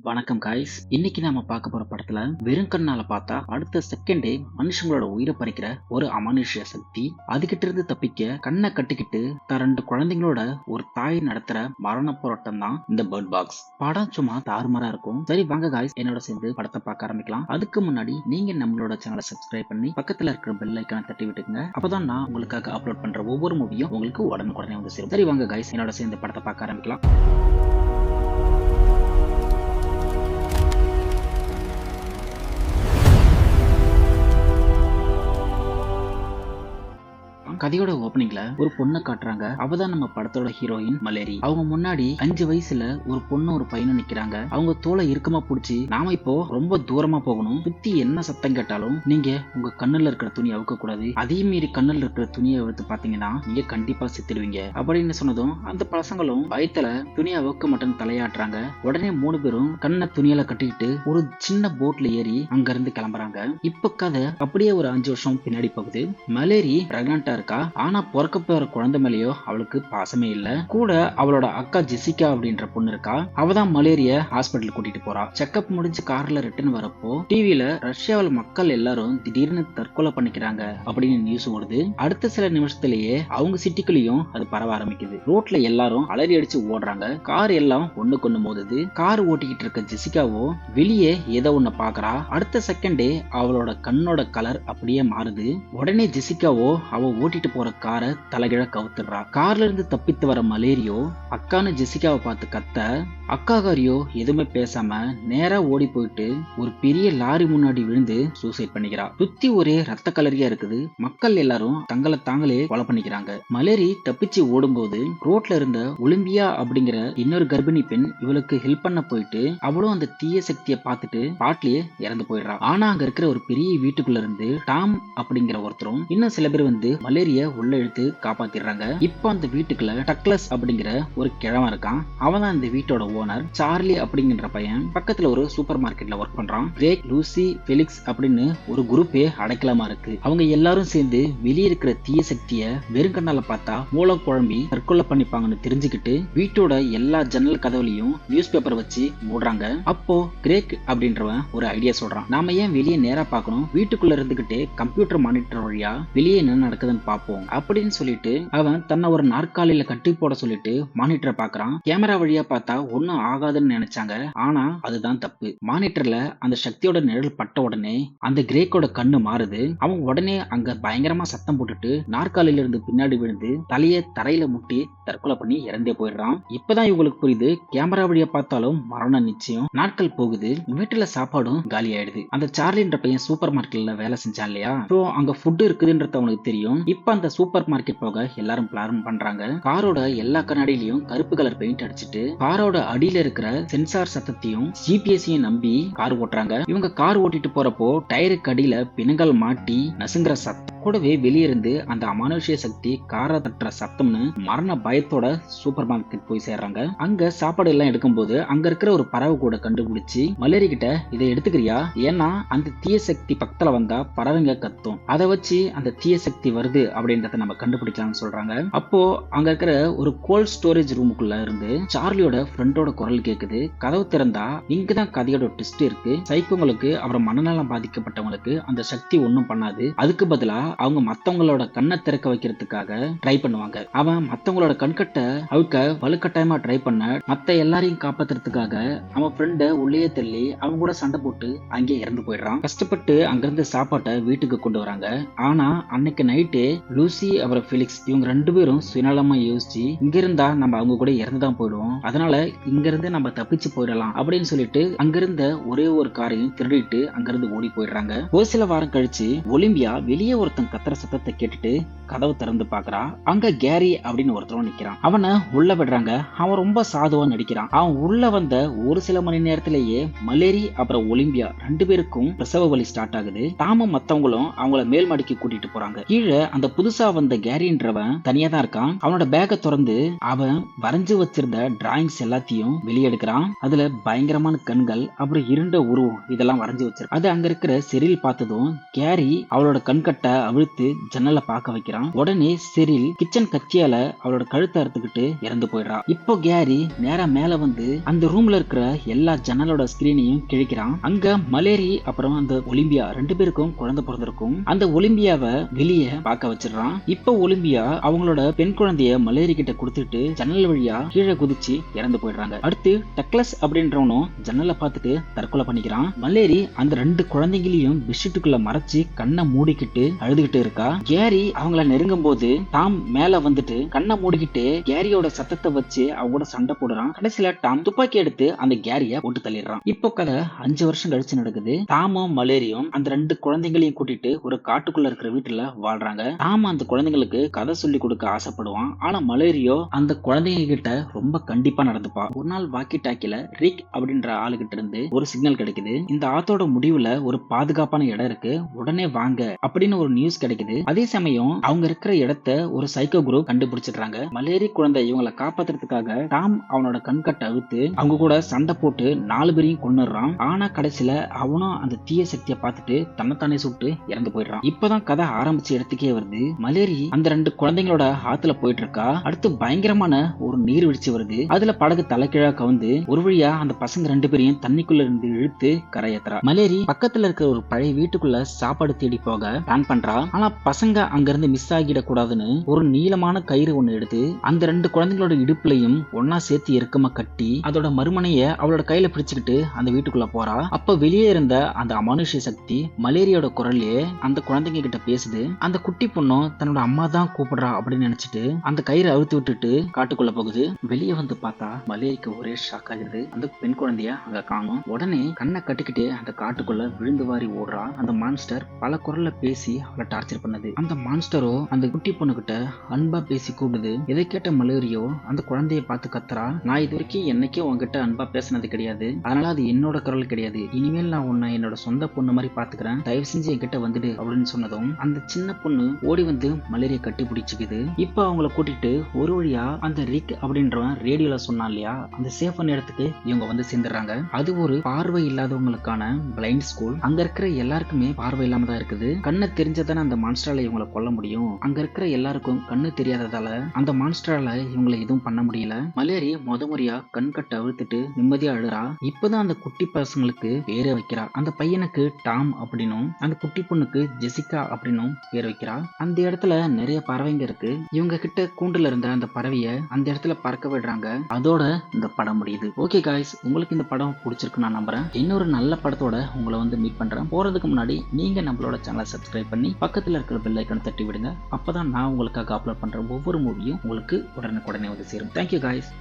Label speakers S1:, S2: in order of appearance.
S1: வணக்கம் காய்ஸ். இன்னைக்கு நாம பார்க்க போற படத்துல வெறும் கண்ணால பார்த்தா அடுத்த செகண்டே மனுஷங்களோட உயிரை பறிக்கிற ஒரு அமானுஷ்ய சக்தி, அதுகிட்ட இருந்து தப்பிக்க கண்ணை கட்டிக்கிட்டு தன் 2 குழந்தைங்களோட ஒரு தாய் நடத்துற மரண போராட்டம் தான் இந்த பேர்ட் பாக்ஸ் படம். சும்மா தாறுமாறா இருக்கும். சரி வாங்க காய்ஸ், என்னோட சேர்ந்து படத்தை பார்க்க ஆரம்பிக்கலாம். அதுக்கு முன்னாடி நீங்க நம்மளோட சேனலை சப்ஸ்கிரைப் பண்ணி பக்கத்துல இருக்கிற பெல் ஐக்கான தட்டி விட்டுங்க. அப்பதான் நான் உங்களுக்காக அப்லோட் பண்ற ஒவ்வொரு மூவியும் உங்களுக்கு உடனுக்குடனே வந்து சேரும். சரி வாங்க காய்ஸ், என்னோட சேர்ந்து படத்தை பார்க்க ஆரம்பிக்கலாம். கதையோட ஓப்பனிங்ல ஒரு பொண்ணை காட்டுறாங்க. அவதான் நம்ம படத்தோட ஹீரோயின் மலேரி. அவங்க முன்னாடி 5 வயசுல ஒரு பொண்ணு ஒரு பையனும் நிக்கிறாங்க. அவங்க தோலை இறுக்கமா புடிச்சு, நாம இப்போ ரொம்ப தூரமா போகணும், சுத்தி என்ன சத்தம் கேட்டாலும் நீங்க உங்க கண்ணுல இருக்கிற துணி அவுக்க கூடாது, அதே மீறி கண்ணுல இருக்கிற துணியை எடுத்து பாத்தீங்கன்னா நீங்க கண்டிப்பா செத்துடுவீங்க அப்படின்னு சொன்னதும் அந்த பசங்களும் பயத்துல துணியை அவுக்க மட்டும் தலையாட்டுறாங்க. உடனே 3 பேரும் கண்ணை துணியில கட்டிக்கிட்டு ஒரு சின்ன போட்ல ஏறி அங்க இருந்து கிளம்புறாங்க. இப்ப கதை அப்படியே ஒரு 5 வருஷம் பின்னாடி போகுது. மலேரி பிரெக்னண்டா இருக்கா. ஆனா பிறக்க போற குழந்தை மேலேயோ அவளுக்கு பாசமே இல்ல. கூட அவளோட அக்கா ஜெசிகா அப்படின்ற பொண்ணு இருக்கா. அவதான் மலேரிய ஹாஸ்பிட்டல் கூட்டிட்டு போறா. செக்அப் முடிஞ்சு கார்ல ரிட்டர்ன் வரப்போ டிவில ரஷ்யாவில் மக்கள் எல்லாரும் திடீர்னு தற்கொலை பண்ணிக்கிறாங்க அப்படின்னு நியூஸ் ஓடுது. அடுத்த சில நிமிஷத்திலேயே அவங்க சிட்டிக்குள்ளேயும் அது பரவ ஆரம்பிக்குது. ரோட்ல எல்லாரும் அலறி அடிச்சு ஓடுறாங்க. கார் எல்லாம் ஒண்ணுக்கு மோதுது. கார் ஓட்டிக்கிட்டு இருக்க ஜெசிகாவோ வெளியே ஏதோ ஒண்ணு பாக்குறா. அடுத்த செகண்டே அவளோட கண்ணோட கலர் அப்படியே மாறுது. உடனே ஜெசிகாவோ அவ ஓட்டிட்டு போற காரை தலைகிழ கவுத்துறா. கார்ல இருந்து தப்பித்து வர மலேரியோ அக்கான்னு ஜெசிகாவை பார்த்து கத்த, அக்காகாரியோ எதுவுமே பேசாம நேரா ஓடி போயிட்டு ஒரு பெரிய லாரி முன்னாடி விழுந்து சூசைட் பண்ணிக்கிறா. சுத்தி ஒரே ரத்த கலரியா இருக்குது. மக்கள் எல்லாரும் தங்களை தாங்களே கொலை பண்ணிக்கிறாங்க. மலேரி தப்பிச்சு ஓடும்போது ரோட்ல இருந்த ஒலிம்பியா அப்படிங்கிற இன்னொரு கர்ப்பிணி பெண் இவளுக்கு ஹெல்ப் பண்ண போயிட்டு அவளும் அந்த தீய சக்தியை பார்த்துட்டு பாட்லயே இறந்து போயிடுறா. ஆனா அங்க இருக்கிற ஒரு பெரிய வீட்டுக்குள்ள இருந்து டாம் அப்படிங்கிற ஒருத்தரும் இன்னும் சில பேர் வந்து மலேரிய உள்ள இழுத்து காப்பாத்திடுறாங்க. இப்ப அந்த வீட்டுக்குள்ள டக்லஸ் அப்படிங்கிற ஒரு கிழவன் இருக்கான். அவன் தான் இந்த வீட்டோட ஓனர். சார்லி அப்படிங்கிற பையன் பக்கத்துல ஒரு சூப்பர் மார்க்கெட்ல ஒர்க் பண்றான். கிரேக், லூசி, ஃபெலிக்ஸ் அப்படின்னு ஒரு குரூப்பே அடைக்கலமா இருக்கு. அவங்க எல்லாரும் சேர்ந்து வெளியே இருக்கிற தீய சக்திய வெறும் கண்ணால பார்த்தா மூளை குழம்பி தற்கொலை பண்ணிப்பாங்கன்னு தெரிஞ்சுக்கிட்டு வீட்டோட எல்லா ஜன்னல் கதவுலையும் நியூஸ் பேப்பர் வச்சு மூடுறாங்க. அப்போ கிரேக் அப்படின்றவன் ஒரு ஐடியா சொல்றான். நாம ஏன் வெளியே நேரா பார்க்கணும், வீட்டுக்குள்ள இருந்துகிட்டே கம்ப்யூட்டர் மானிட்டர் வழியா வெளியே என்ன நடக்குதுன்னு பார்ப்போம் அப்படின்னு சொல்லிட்டு அவன் தன்னை ஒரு நாற்காலியில கட்டி போட சொல்லிட்டு மானிட்டரை பாக்குறான். கேமரா வழியா பார்த்தா ஒன்னும் ஆகாதுன்னு நினைச்சாங்க. ஆனா அதுதான் தப்பு. மானிட்டர்ல அந்த சக்தியோட நிழல் பட்ட உடனே அந்த கிரேக்கோட கண்ணு மாறுது. அவன் உடனே அங்க பயங்கரமா சத்தம் போட்டுட்டு நாற்காலியில இருந்து பின்னாடி விழுந்து தலைய தரையில முட்டி தற்கொலை பண்ணி இறந்தே போயிடுறான். இப்பதான் இவங்களுக்கு புரியுது, கேமரா வழியா பார்த்தாலும் மரணம் நிச்சயம். நாட்கள் போகுது. வீட்டுல சாப்பாடும் காலி ஆயிடுது. அந்த சார்லின்ற பையன் சூப்பர் மார்க்கெட்ல வேலை செஞ்சான் இல்லையா, அங்க ஃபுட் இருக்குதுன்றது அவனுக்கு தெரியும். இப்ப அந்த சூப்பர் மார்க்கெட் போக எல்லாரும் பிளான் பண்றாங்க. காரோட எல்லா கண்ணாடியிலையும் கருப்பு கலர் பெயிண்ட் அடிச்சிட்டு காரோட அடியில இருக்கிற சென்சார் சத்தத்தையும் ஜிபிஎஸ்ஸையும் நம்பி கார் ஓட்டுறாங்க. இவங்க கார் ஓட்டிட்டு போறப்போ டயருக்கு அடியில பிணங்கள் மாட்டி நசுங்குற சத்தம் கூடவே வெளியிருந்து அந்த அமானுஷ்ய சக்தி காரை தட்டுற சத்தம்னு மரண பயத்தோட சூப்பர் மார்க்கெட் போய் சேர்றாங்க. அங்க சாப்பாடு எல்லாம் எடுக்கும்போது அங்க இருக்கிற ஒரு பறவை கூட கண்டுபிடிச்சு மலேரி கிட்ட இதை எடுத்துக்கிறியா, ஏன்னா அந்த தீய சக்தி பக்கத்துல வந்தா பறவைங்க கத்தும், அதை வச்சு அந்த தீய சக்தி வருது அப்படின்றத நம்ம கண்டுபிடிக்கலாம்னு சொல்றாங்க. அப்போ அங்க இருக்கிற ஒரு கோல்ட் ஸ்டோரேஜ் ரூமுக்குள்ள இருந்து சார்லியோட ஃப்ரெண்டோட குரல் கேக்குது. கதவு திறந்தா இங்கதான் கதையோட ட்விஸ்ட் இருக்கு. சைக்கோங்களுக்கு அப்புறம் மனநலம் பாதிக்கப்பட்டவங்களுக்கு அந்த சக்தி ஒன்னும் பண்ணாது. அதுக்கு பதிலா அவங்க மத்தவங்களோட கண்ணை திறக்க வைக்கிறதுக்காக ட்ரை பண்ணுவாங்க. அவன் மத்தவங்களோட கண்கட்டை அவுக்க வலுக்கட்டாயமா ட்ரை பண்ண மத்த எல்லாரையும் காப்பாத்துறதுக்காக அவன் ஃப்ரெண்ட உள்ளே தள்ளி அவங்க கூட சண்டை போட்டு அங்கே இறந்து போயிடுறான். கஷ்டப்பட்டு அங்கிருந்து சாப்பாட்டை வீட்டுக்கு கொண்டு வராங்க. ஆனா அன்னைக்கு நைட்டே லூசி அப்புறம் ஃபெலிக்ஸ் இவங்க 2 பேரும் சுயநலமா யோசிச்சு இங்க இருந்தா நம்ம அவங்க கூட இறந்துதான் போயிடுவோம், அதனால இங்க இருந்து நம்ம தப்பிச்சு போயிடலாம் அப்படின்னு சொல்லிட்டு அங்கிருந்த ஒரே ஒரு காரையும் திருடிட்டு அங்கிருந்து ஓடி போயிடுறாங்க. ஒரு சில வாரம் கழிச்சு ஒலிம்பியா வெளியே ஒருத்தன் கத்துற சத்தத்தை கேட்டுட்டு கதவு திறந்து பாக்குறா. அங்க கேரி அப்படின்னு ஒருத்தரும் நிக்கிறான். அவனை உள்ள விடுறாங்க. அவன் ரொம்ப சாதுவா நடிக்கிறான். அவன் உள்ள வந்த ஒரு சில மணி நேரத்திலேயே மலேரி அப்புறம் ஒலிம்பியா 2 பேருக்கும் பிரசவ வலி ஸ்டார்ட் ஆகுது. தாமும் மத்தவங்களும் அவங்கள மேல் மாடிக்கு கூட்டிட்டு போறாங்க. கீழே அந்த புதுசா வந்த கேரின்றவன் தனியா தான் இருக்கான். அவனோட பேக்கை திறந்து அவன் வரைஞ்சு வச்சிருந்த டிராயிங்ஸ் எல்லாத்தையும் வெளியெடுக்கிறான். அதுல பயங்கரமான கண்கள் அப்புறம் இருண்ட உருவம் இதெல்லாம் வரைஞ்சு வச்சிருக்கான். அது அங்க இருக்கிற செரில் பார்த்ததும் கேரி அவளோட கண்கட்டை அவிழ்த்து ஜன்னலை பார்க்க வைக்கிறான். உடனே செரில் கிச்சன் கத்தியால அவளோட கழுத்தை அறுத்துக்கிட்டு இறந்து போயிடுறா. இப்போ கேரி நேரா மேல வந்து அந்த ரூம்ல இருக்கிற எல்லா ஜன்னலோட ஸ்கிரீனையும் கிழிக்கிறான். அங்க மலேரி அப்புறம் அந்த ஒலிம்பியா 2 பேருக்கும் குழந்தை பிறந்திருக்கும். அந்த ஒலிம்பியாவை வெளியே பார்க்க வச்சிடறான். இப்போ ஒலிம்பியா அவங்களோட பெண் குழந்தைய மலேரி கிட்ட கொடுத்துட்டு ஜன்னல் வழியா கீழே குதிச்சு இறந்து போயிடுறாங்க. அடுத்து டக்ளஸ் அப்படின்றவனும் ஜன்னலை பார்த்துட்டு தற்கொலை பண்ணிக்கிறான். மலேரி அந்த 2 குழந்தைகளையும் பெட்ஷீட்டுக்குள்ள மறைச்சு கண்ணை மூடிக்கிட்டு அழுதுகிட்டு இருக்கா. கேரி அவங்கள நெருங்கும் போது டாம் மேல வந்துட்டு கண்ணை மூடிக்கிட்டு கேரியோட சத்தத்தை வச்சு அவங்களோட சண்டை போடுறான். கடைசியில டாம் துப்பாக்கி எடுத்து அந்த கேரிய போட்டு தள்ளிடுறான். இப்போ கதை 5 வருஷம் கழிச்சு நடக்குது. டாமும் மலேரியும் அந்த 2 குழந்தைகளையும் கூட்டிட்டு ஒரு காட்டுக்குள்ள இருக்கிற வீட்டுல வாழ்றாங்க. டாம் அந்த குழந்தைங்களுக்கு கதை சொல்லி கொடுக்க ஆசைப்படுவான். ஆனா மலேரியோ அந்த குழந்தைங்க கிட்ட ரொம்ப கண்டிப்பா நடந்துப்பா. ஒரு நாள் வாக்கி டாக்கில ரிக் அப்படின்ற ஆளுகிட்ட இருந்து ஒரு சிக்னல் கிடைக்குது. இந்த ஆத்தோட முடிவுல ஒரு பாதுகாப்பான இடம் இருக்கு, உடனே வாங்க அப்படின்னு ஒரு நியூஸ் கிடைக்குது. அதே சமயம் அவங்க இருக்கிற இடத்த ஒரு சைக்கோ குரூப் கண்டுபிடிச்சிடுறாங்க. மலேரி குழந்தை இவங்களை காப்பாத்துறதுக்காக டாம் அவனோட கண்கட்டை அழுத்து அவங்க கூட சண்டை போட்டு 4 பேரையும் கொன்னுறான். ஆனா கடைசியில அவனும் அந்த தீய சக்தியை பார்த்துட்டு தன்னைத்தானே சுட்டு இறந்து போயிடுறான். இப்பதான் கதை ஆரம்பிச்ச இடத்துக்கே வருது. மலேரி அந்த 2 குழந்தைங்களோட ஆத்துல போயிட்டு இருக்கா. அடுத்து பயங்கரமான ஒரு நீர்வீழ்ச்சி வருது. அதுல படகு தலைக்கீழா கவுந்து ஒரு வழியா அந்த பசங்க 2 பேரையும் தண்ணிக்குள்ள இருந்து இழுத்து கரையேத்துறா. மலேரி பக்கத்துல இருக்கிற ஒரு பழைய வீட்டுக்குள்ள சாப்பாடு தேடி போக பிளான் பண்றா. ஆனா பசங்க அங்க இருந்து மிஸ் ஆகிட கூடாதுன்னு ஒரு நீளமான கயிறு ஒண்ணு எடுத்து அந்த 2 குழந்தைங்களோட இடுப்புலையும் ஒன்னா சேர்த்து இறுக்கமா கட்டி அதோட மறுமனைய அவளோட கையில பிடிச்சுக்கிட்டு அந்த வீட்டுக்குள்ள போறா. அப்ப வெளியே இருந்த அந்த அமானுஷ்ய சக்தி மலேரியோட குரல்லையே அந்த குழந்தைங்க கிட்ட பேசுது. அந்த குட்டி பொண்ணும் தன்னோட அம்மா தான் கூப்பிடுறா அப்படின்னு நினைச்சிட்டு அந்த கயிறை அழுத்தி விட்டுட்டு காட்டுக்குள்ள போகுது. வெளியே வந்து பார்த்தா மலேரிக்கு ஒரே ஷாக் ஆகுது. அந்த பெண் குழந்தைய அங்க காணும். உடனே கண்ணை கட்டிக்கிட்டு அந்த காட்டுக்குள்ள விழுந்து வாரி ஓடுறா. அந்த மான்ஸ்டர் பல குரல்ல பேசி அவளை டார்ச்சர் பண்ணுது. அந்த மான்ஸ்டரோ அந்த குட்டி பொண்ணு கிட்ட அன்பா பேசி கூப்பிடுது. இதை கேட்ட மலேரியோ அந்த குழந்தைய பார்த்து கத்துறா. நான் இது வரைக்கும் என்னைக்கும் உங்ககிட்ட அன்பா பேசினது கிடையாது, அதனால அது என்னோட குரல் கிடையாது, இனிமேல் நான் உன்னை என்னோட சொந்த பொண்ணு மாதிரி பாத்துக்கிறேன், தயவு செஞ்சு என்கிட்ட வந்துடு அப்படின்னு சொன்னதும் அந்த சின்ன பொண்ணு ஓடி வந்து மலேரியா கட்டி பிடிச்சுக்குது. இப்ப அவங்கள கூட்டிட்டு ஒரு வழியா அந்த ரிக் அப்படின்றவன் ரேடியோல சொன்னான் இல்லையா, அந்த சேஃபான இடத்துக்கு இவங்க வந்து சேர்ந்துடுறாங்க. அது ஒரு பார்வை இல்லாதவங்களுக்கான பிளைண்ட் ஸ்கூல். அங்க இருக்கிற எல்லாருக்குமே பார்வை இல்லாம தான் இருக்குது. கண்ணு தெரிஞ்சதானே அந்த மான்ஸ்டரால இவங்களை கொல்ல முடியும். அங்க இருக்கிற எல்லாருக்கும் கண்ணு தெரியாததால அந்த மான்ஸ்டரால இவங்களை எதுவும் பண்ண முடியல. மலேரி முறையா கண் கட்ட அழுத்துட்டு நிம்மதியா அழுறா. இப்பதான் அந்த குட்டி பசங்களுக்கு பேரை வைக்கிறா. அந்த பையனுக்கு டாம் அப்படின்னும் அந்த குட்டி பொண்ணுக்கு ஜெசிகா அப்படின்னும் பேர் வைக்கிறா. அந்த இடத்துல நிறைய பறவைங்க இருக்கு. இவங்க கிட்ட கூண்டுல இருந்த அந்த பறவைய அந்த இடத்துல பறக்க விடுறாங்க. அதோட இந்த படம் முடியுது. ஓகே காய்ஸ், உங்களுக்கு இந்த படம் பிடிச்சிருக்கு நான் நம்புறேன். இன்னொரு நல்ல படத்தோட உங்களை வந்து மீட் பண்றேன். போறதுக்கு முன்னாடி நீங்க நம்மளோட சேனலை சப்ஸ்கிரைப் பண்ணி பக்கத்துல இருக்கிற பெல் ஐக்கான் தட்டி விடுங்க. அப்பதான் நான் உங்களுக்காக அப்லோட் பண்ற ஒவ்வொரு மூவியும் உங்களுக்கு உடனுக்குடனே வந்து சேரும். Thank you guys.